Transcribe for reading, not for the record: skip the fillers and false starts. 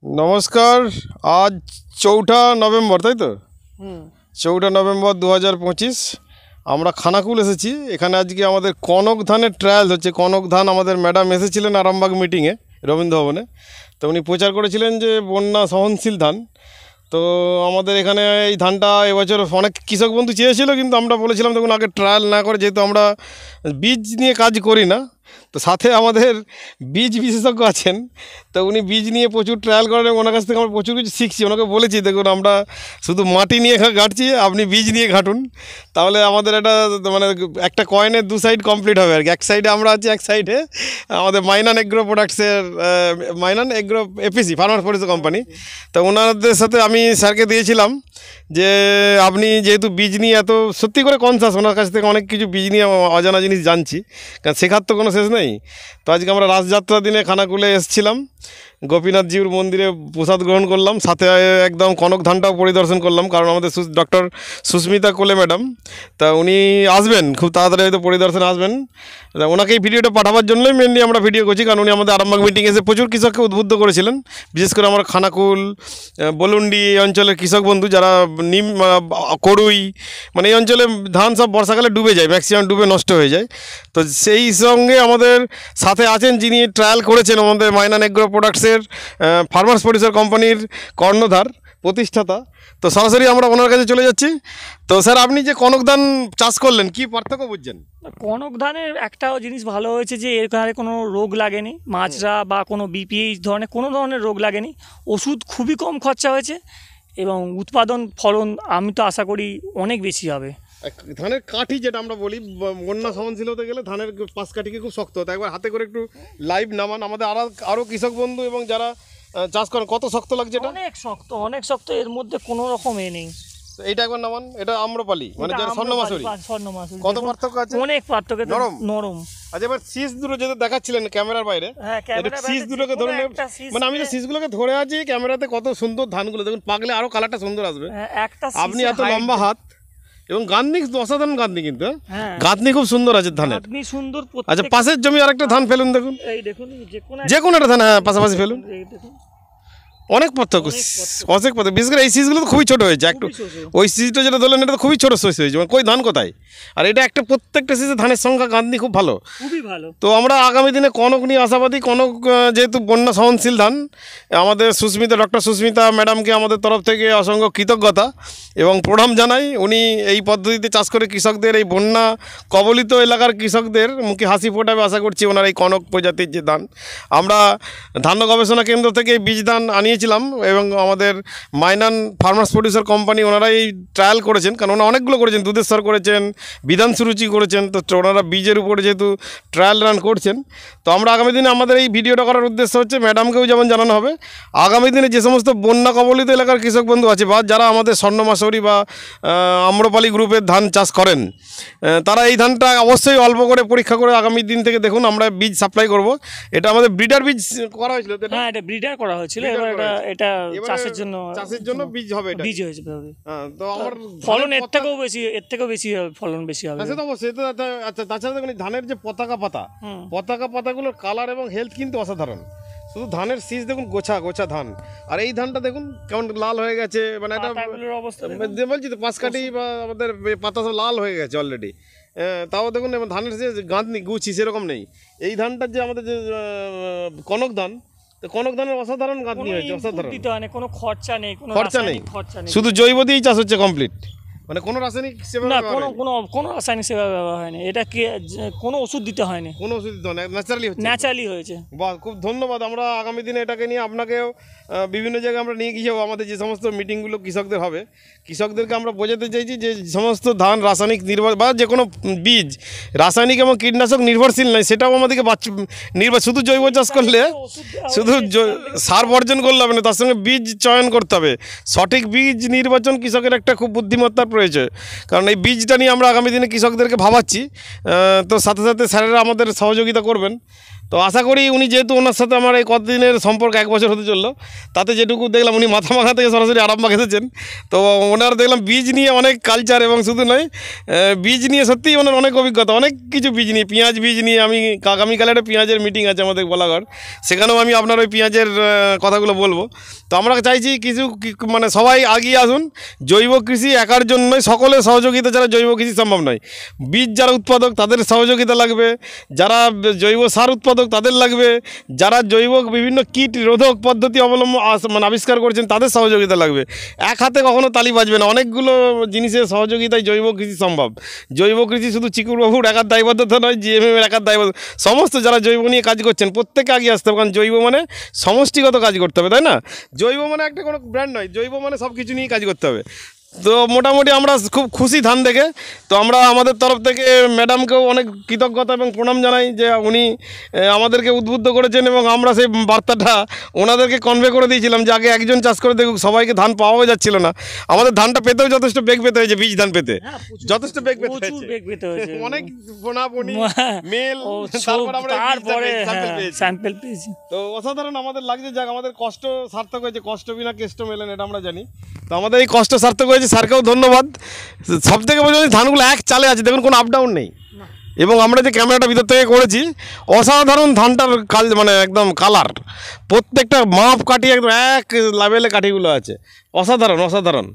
नमस्कार। आज 4 नवेम्बर ताई तो 4 नवेम्बर 2025 আমরা খানাকুল এসেছি। এখানে আজকে আমাদের কনক ধানের ট্রায়াল হচ্ছে। কনক ধান আমাদের ম্যাডাম এসেছিলেন আরামবাগ মিটিংয়ে রবীন্দ্র ভবনে, তো উনি প্রচার করেছিলেন যে বন্যা সহনশীল ধান। তো আমাদের এখানে এই ধানটা এবছর অনেক কৃষক বন্ধু চেয়েছিল, কিন্তু আমরা বলেছিলাম দেখুন আগে ট্রায়াল না করে, যেহেতু আমরা বীজ নিয়ে কাজ করি না, তো সাথে আমাদের বীজ বিশেষজ্ঞ আছেন, তো উনি বীজ নিয়ে প্রচুর ট্রায়াল করেন এবং ওনার কাছ থেকে আমরা প্রচুর কিছু শিখছি। ওনাকে বলেছি দেখুন আমরা শুধু মাটি নিয়ে ঘাঁটছি, আপনি বীজ নিয়ে ঘাঁটুন, তাহলে আমাদের এটা মানে একটা কয়েনের দু সাইড কমপ্লিট হবে আর কি। এক সাইডে আমরা আছি, এক সাইডে আমাদের মাইনান এগ্রো প্রোডাক্টসের Mainan agro APC farmer producer company. তো ওনাদের সাথে আমি স্যারকে দিয়েছিলাম যে আপনি যেহেতু বীজ নিয়ে এত সত্যি করে কনসাস, ওনার কাছ থেকে অনেক কিছু বীজ নিয়ে অজানা জিনিস জানছি, কারণ শেখার তো কোনো শেষ নেই। তো আজকে আমরা রাসযাত্রা দিনে খানাকুলে এসেছিলাম, গোপীনাথজিউর মন্দিরে প্রসাদ গ্রহণ করলাম, সাথে একদম কনক ধানটাও পরিদর্শন করলাম, কারণ আমাদের ডক্টর সুস্মিতা কোলে ম্যাডাম, তা উনি আসবেন খুব তাড়াতাড়ি, হয়তো পরিদর্শনে আসবেন। ওনাকে এই ভিডিওটা পাঠাবার জন্যই মেনলি আমরা ভিডিও করছি, কারণ উনি আমাদের আরামবাগ মিটিং এসে প্রচুর কৃষককে উদ্বুদ্ধ করেছিলেন। বিশেষ করে আমার খানাকুল, বলুন্ডি এই অঞ্চলের কৃষক বন্ধু যারা করুই, মানে এই অঞ্চলে ধান সব বর্ষাকালে ডুবে যায়, ম্যাক্সিমাম ডুবে নষ্ট হয়ে যায়। তো সেই সঙ্গে আমাদের সাথে আছেন যিনি ট্রায়াল করেছেন আমাদের মাইনান এগ্রো প্রোডাক্টসের ফার্মার্স প্রডিউসার কোম্পানির কর্ণধার প্রতিষ্ঠাতা। তো সরাসরি আমরা ওনার কাছে চলে যাচ্ছি। তো স্যার, আপনি যে কনক ধান চাষ করলেন, কি পার্থক্য বুঝছেন? কনক ধানের একটা জিনিস ভালো হয়েছে যে এখানে কোনো রোগ লাগেনি, মাছরা বা কোনো বিপিএইচ ধরনের কোনো ধরনের রোগ লাগেনি, ওষুধ খুবই কম খরচা হয়েছে এবং উৎপাদন ফলন আমি তো আশা করি অনেক বেশি হবে। ধানের কাঠি যেটা আমরা বলি, বন্যা সহনশীল হতে গেলে ধানের পাশ কাঠিকে খুব শক্ত হতো। একবার হাতে করে একটু লাইভ নামান, আমাদের আরও কৃষক বন্ধু এবং যারা চাষ করেন, কত শক্ত লাগছে এটা? অনেক শক্ত, অনেক শক্ত, এর মধ্যে কোনো রকম নেই। এইটা একবার নামান, এটা আম্রপালি মানে যারা স্বর্ণমাসুরি। কত পার্থক্য আছে? অনেক পার্থক্য, নরম। আচ্ছা, এবার শীষ দুটো যেটা দেখাচ্ছিলেন ক্যামেরার বাইরে, শীষ দুটোকে ধরে মানে আমি যে শীষগুলোকে ধরে আছি ক্যামেরাতে, কত সুন্দর ধানগুলো দেখুন, পাকলে আরো কালারটা সুন্দর আসবে। আপনি এত লম্বা হাত এবং গাঁথনি অসাধারণ গাঁথনি, কিন্তু গাঁথনি খুব সুন্দর আছে ধানের। আচ্ছা, পাশের জমি আরেকটা ধান ফেলুন, দেখুন যে কোনো একটা ধান, হ্যাঁ পাশাপাশি ফেলুন। অনেক পার্থক্য, অনেক পার্থক্য। বিশেষ করে এই সিজগুলো তো খুবই ছোটো হয়েছে, একটু ওই সিজটা যেটা ধরলেন এটা তো খুবই ছোটো সাইজ হয়েছে, মানে কই ধান কোথায়। আর এটা একটা প্রত্যেকটা সিজে ধানের সংখ্যা গাঁথনি খুব ভালো, খুবই ভালো। তো আমরা আগামী দিনে কনক নিয়ে আশাবাদী। কনক যেহেতু বন্যা সহনশীল ধান, আমাদের ডক্টর সুস্মিতা ম্যাডামকে আমাদের তরফ থেকে অসংখ্য কৃতজ্ঞতা এবং প্রণাম জানাই। উনি এই পদ্ধতিতে চাষ করে কৃষকদের, এই বন্যা কবলিত এলাকার কৃষকদের মুখে হাসি ফোটাবে আশা করছি ওনার এই কনক প্রজাতির যে ধান। আমরা ধান্য গবেষণা কেন্দ্র থেকে বীজ ধান আনিয়েছিলাম এবং আমাদের মাইনান ফার্মার্স প্রডিউসার কোম্পানি ওনারা এই ট্রায়াল করেছেন, কারণ ওনারা অনেকগুলো করেছেন, দুধেশ্বর করেছেন, বিধান সুরুচি করেছেন। তো ওনারা বীজের উপরে যেহেতু ট্রায়াল রান করছেন, তো আমরা আগামী দিনে আমাদের এই ভিডিওটা করার উদ্দেশ্য হচ্ছে ম্যাডামকেও যেমন জানানো হবে, আগামী দিনে যে সমস্ত বন্যা কবলিত এলাকার কৃষক বন্ধু আছে বা যারা আমাদের স্বর্ণমাসুরি বা আম্রপালি গ্রুপের ধান চাষ করেন, তারা এই ধানটা অবশ্যই অল্প করে পরীক্ষা করে আগামী দিন থেকে দেখুন আমরা বীজ সাপ্লাই করব। এটা আমাদের ব্রিডার বীজ করা হয়েছিল। হ্যাঁ, এটা ব্রিডার করা হয়েছিল, এবার এটা চাষের জন্য বীজ হবে, এটা বীজ হয়েছে। হ্যাঁ, তো আমার ফলন এর থেকেও বেশি ফলন বেশি হবে। সেটা অবশ্যই। আচ্ছা, তাছাড়া দেখুন ধানের যে পতাকা পাতাগুলোর কালার এবং হেলথ কিন্তু অসাধারণ। শুধু ধানের শীষ দেখুন, গোছা গোছা ধান, আর এই ধানটা দেখুন কেমন লাল হয়ে গেছে, মানে এটা বলছি তো পাশ কাঠি বা আমাদের পাতা সব লাল হয়ে গেছে অলরেডি। তাও দেখুন ধানের যে গাঁথনি গুছি সেরকম নেই। এই ধানটার যে আমাদের যে কনক ধান, কনক ধানের অসাধারণ গাঁথনি হয়েছে, অসাধারণ। কোনো খরচা নেই, শুধু জৈব দিয়েই চাষ হচ্ছে কমপ্লিট, মানে কোনো রাসায়নিক না, কোনো রাসায়নিক সেবা ব্যবহার হয়নি। এটা কোনো ওষুধ দিতে হয়নি, ন্যাচারালি হয়েছে। বাহ, খুব ধন্যবাদ। আমরা আগামী দিনে এটাকে নিয়ে আপনাকেও বিভিন্ন জায়গায় আমরা নিয়ে গিয়ে আমাদের যে সমস্ত মিটিংগুলো কৃষকদের হবে, কৃষকদেরকে আমরা বোঝাতে চাইছি যে সমস্ত ধান রাসায়নিক নির্ভর বা যে কোনো বীজ রাসায়নিক এবং কীটনাশক নির্ভরশীল নয়, সেটাও আমাদেরকে শুধু জৈব চাষ করলে, শুধু সার বর্জন করলে হবে না, তার সঙ্গে বীজ চয়ন করতে হবে। সঠিক বীজ নির্বাচন কৃষকের একটা খুব বুদ্ধিমত্তার প্রয়োজন, কারণ এই বীজটা নিয়ে আমরা আগামী দিনে কৃষকদেরকে ভাবাচ্ছি। তো সাথে সাথে স্যারেরা আমাদের সহযোগিতা করবেন। তো আশা করি উনি যেহেতু ওনার সাথে আমার এই কতদিনের সম্পর্ক 1 বছর হতে চললো, তাতে যেটুকু দেখলাম উনি মাথামাখা থেকে সরাসরি আরামবাগ এসেছেন। তো ওনার দেখলাম বীজ নিয়ে অনেক কালচার, এবং শুধু নয় বীজ নিয়ে সত্যিই ওনার অনেক অভিজ্ঞতা, অনেক কিছু বীজ নিয়ে, পেঁয়াজ বীজ নিয়ে। আমি আগামীকালে একটা পেঁয়াজের মিটিং আছে আমাদের বলাগড়, সেখানেও আমি আপনার ওই পেঁয়াজের কথাগুলো বলবো। তো আমরা চাইছি কিছু মানে সবাই এগিয়ে আসুন। জৈব কৃষি একার জন্যই, সকলের সহযোগিতা ছাড়া জৈব কৃষি সম্ভব নয়। বীজ যারা উৎপাদক তাদের সহযোগিতা লাগবে, যারা জৈব সার উৎপাদক তাদের লাগবে, যারা জৈব বিভিন্ন কীট রোধক পদ্ধতি মানে আবিষ্কার করছেন তাদের সহযোগিতা লাগবে। এক হাতে কখনো তালি বাজবে না, অনেকগুলো জিনিসের সহযোগিতায় জৈব কৃষি সম্ভব। জৈব কৃষি শুধু চিকুরবাবুর একার দায়বদ্ধতা নয়, জিএমএম একার দায়বদ্ধ, সমস্ত যারা জৈব নিয়ে কাজ করছেন প্রত্যেকে আগে আসতে হবে। কারণ জৈব মানে সমষ্টিগত কাজ করতে হবে, তাই না? জৈব মানে একটা কোনো ব্র্যান্ড নয়, জৈব মানে সব কিছু নিয়ে কাজ করতে হবে। তো মোটামুটি আমরা খুব খুশি ধান দেখে। তো আমরা আমাদের তরফ থেকে ম্যাডামকেও অনেক কৃতজ্ঞতা এবং প্রণাম জানাই যে উনি আমাদেরকে উদ্বুদ্ধ করেছেন, এবং আমরা সেই বার্তাটা ওনাদেরকে কনভে করে দিয়েছিলাম যে আগে একজন চাষ করে দেখুক, সবাইকে ধান পাওয়াও যাচ্ছিল না। আমাদের ধানটা পেতেও যথেষ্ট বেগ পেতে হয়েছে, বীজ ধান পেতে যথেষ্ট বেগ পেতে হয়েছে, অনেক বোনাবনি মেল, তারপরে স্যাম্পল পেয়েছি। তো অসাধারণ আমাদের লাগছে। যাক, আমাদের কষ্ট সার্থক হয়েছে, কষ্ট বিনা কেষ্ট মেলেন, এটা আমরা জানি। তো আমাদের এই কষ্ট সার্থক হয়েছে, স্যারকেও ধন্যবাদ। সব থেকে বলছি ধানগুলো এক চালে আছে, দেখুন কোনো আপ ডাউন নেই। এবং আমরা যে ক্যামেরাটা ভিতর থেকে করেছি, অসাধারণ ধানটার মানে একদম কালার, প্রত্যেকটা মাপ কাঠি একদম এক লেভেলে কাঠিগুলো আছে, অসাধারণ অসাধারণ।